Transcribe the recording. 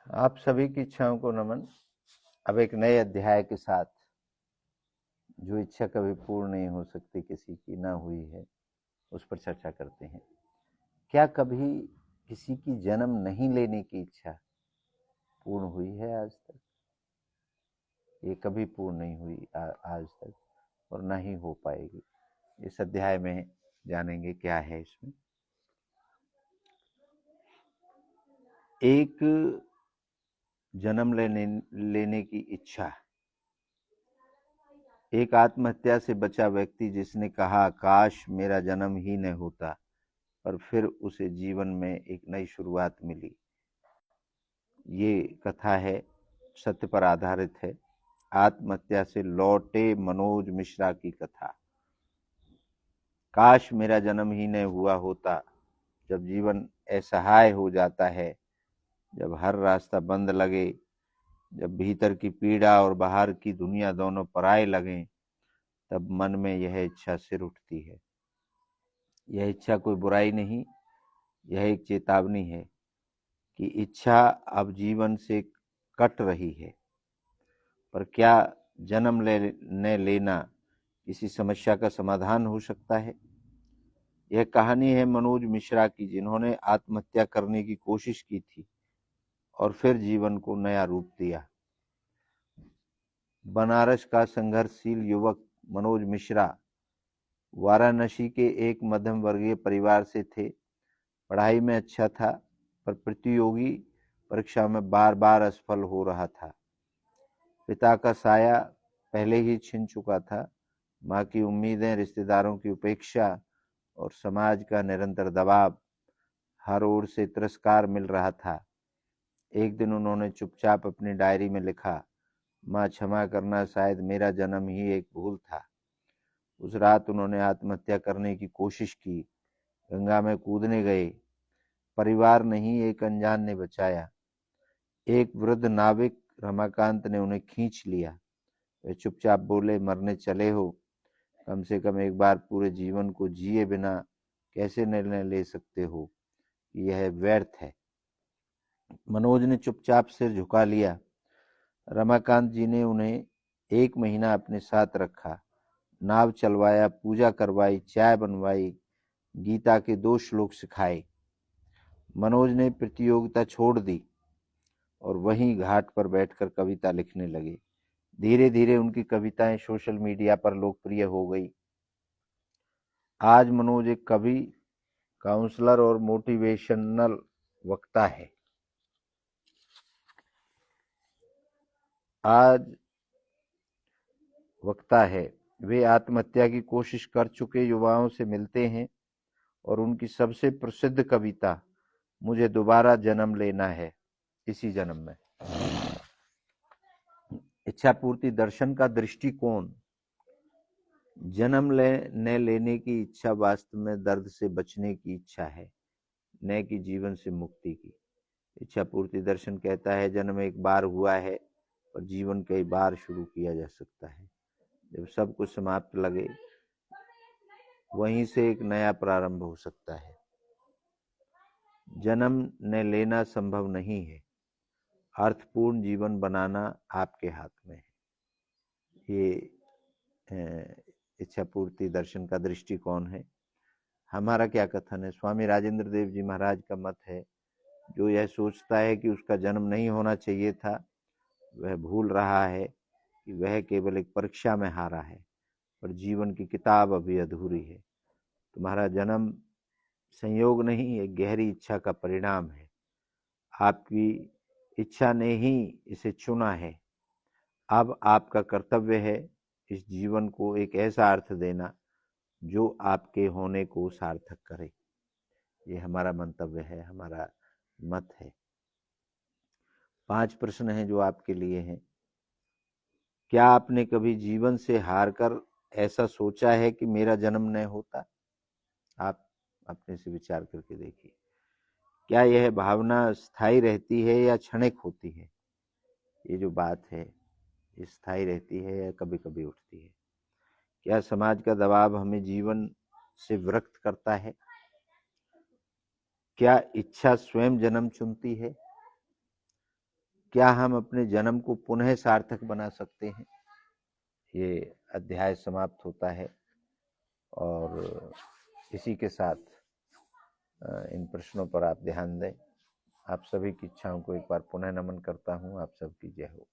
आप सभी की इच्छाओं को नमन। अब एक नए अध्याय के साथ, जो इच्छा कभी पूर्ण नहीं हो सकती, किसी की ना हुई है, उस पर चर्चा करते हैं। क्या कभी किसी की जन्म नहीं लेने की इच्छा पूर्ण हुई है आज तक? ये कभी पूर्ण नहीं हुई आज तक, और ना ही हो पाएगी। इस अध्याय में जानेंगे क्या है इसमें। एक जन्म लेने की इच्छा। एक आत्महत्या से बचा व्यक्ति जिसने कहा, काश मेरा जन्म ही न होता, और फिर उसे जीवन में एक नई शुरुआत मिली। ये कथा है, सत्य पर आधारित है। आत्महत्या से लौटे मनोज मिश्रा की कथा। काश मेरा जन्म ही न हुआ होता। जब जीवन असहाय हो जाता है, जब हर रास्ता बंद लगे, जब भीतर की पीड़ा और बाहर की दुनिया दोनों पराये लगें, तब मन में यह इच्छा सिर उठती है। यह इच्छा कोई बुराई नहीं, यह एक चेतावनी है कि इच्छा अब जीवन से कट रही है। पर क्या जन्म न लेना किसी समस्या का समाधान हो सकता है? यह कहानी है मनोज मिश्रा की, जिन्होंने आत्महत्या करने की कोशिश की थी और फिर जीवन को नया रूप दिया। बनारस का संघर्षशील युवक मनोज मिश्रा वाराणसी के एक मध्यम वर्गीय परिवार से थे। पढ़ाई में अच्छा था, पर प्रतियोगी परीक्षा में बार बार असफल हो रहा था। पिता का साया पहले ही छिन चुका था। माँ की उम्मीदें, रिश्तेदारों की उपेक्षा और समाज का निरंतर दबाव, हर ओर से तिरस्कार मिल रहा था। एक दिन उन्होंने चुपचाप अपनी डायरी में लिखा, माँ क्षमा करना, शायद मेरा जन्म ही एक भूल था। उस रात उन्होंने आत्महत्या करने की कोशिश की, गंगा में कूदने गए। परिवार नहीं, एक अनजान ने बचाया। एक वृद्ध नाविक रमाकांत ने उन्हें खींच लिया। वे चुपचाप बोले, मरने चले हो? कम से कम एक बार पूरे जीवन को जिए बिना कैसे निर्णय ले सकते हो? यह व्यर्थ है। मनोज ने चुपचाप सिर झुका लिया। रमाकांत जी ने उन्हें 1 महीना अपने साथ रखा, नाव चलवाया, पूजा करवाई, चाय बनवाई, गीता के 2 श्लोक सिखाए। मनोज ने प्रतियोगिता छोड़ दी और वहीं घाट पर बैठकर कविता लिखने लगे। धीरे धीरे उनकी कविताएं सोशल मीडिया पर लोकप्रिय हो गई। आज मनोज एक कवि, काउंसलर और मोटिवेशनल वक्ता है। वे आत्महत्या की कोशिश कर चुके युवाओं से मिलते हैं और उनकी सबसे प्रसिद्ध कविता, मुझे दोबारा जन्म लेना है, इसी जन्म में। इच्छा पूर्ति दर्शन का दृष्टिकोण। जन्म न लेने की इच्छा वास्तव में दर्द से बचने की इच्छा है, न कि जीवन से मुक्ति की। इच्छा पूर्ति दर्शन कहता है, जन्म एक बार हुआ है और जीवन कई बार शुरू किया जा सकता है। जब सब कुछ समाप्त लगे, वहीं से एक नया प्रारंभ हो सकता है। जन्म न लेना संभव नहीं है, अर्थपूर्ण जीवन बनाना आपके हाथ में है। ये इच्छा पूर्ति दर्शन का दृष्टिकोण है। हमारा क्या कथन है? स्वामी राजेंद्र देव जी महाराज का मत है, जो यह सोचता है कि उसका जन्म नहीं होना चाहिए था, वह भूल रहा है कि वह केवल एक परीक्षा में हारा है, पर जीवन की किताब अभी अधूरी है। तुम्हारा जन्म संयोग नहीं, एक गहरी इच्छा का परिणाम है। आपकी इच्छा ने ही इसे चुना है। अब आपका कर्तव्य है इस जीवन को एक ऐसा अर्थ देना जो आपके होने को सार्थक करे। ये हमारा मंतव्य है, हमारा मत है। 5 प्रश्न हैं जो आपके लिए हैं। क्या आपने कभी जीवन से हारकर ऐसा सोचा है कि मेरा जन्म न होता? आप अपने से विचार करके देखिए। क्या यह भावना स्थायी रहती है या क्षणिक होती है? ये जो बात है, स्थायी रहती है या कभी कभी उठती है? क्या समाज का दबाव हमें जीवन से विरक्त करता है? क्या इच्छा स्वयं जन्म चुनती है? क्या हम अपने जन्म को पुनः सार्थक बना सकते हैं? ये अध्याय समाप्त होता है और इसी के साथ इन प्रश्नों पर आप ध्यान दें। आप सभी की इच्छाओं को एक बार पुनः नमन करता हूँ। आप सबकी जय हो।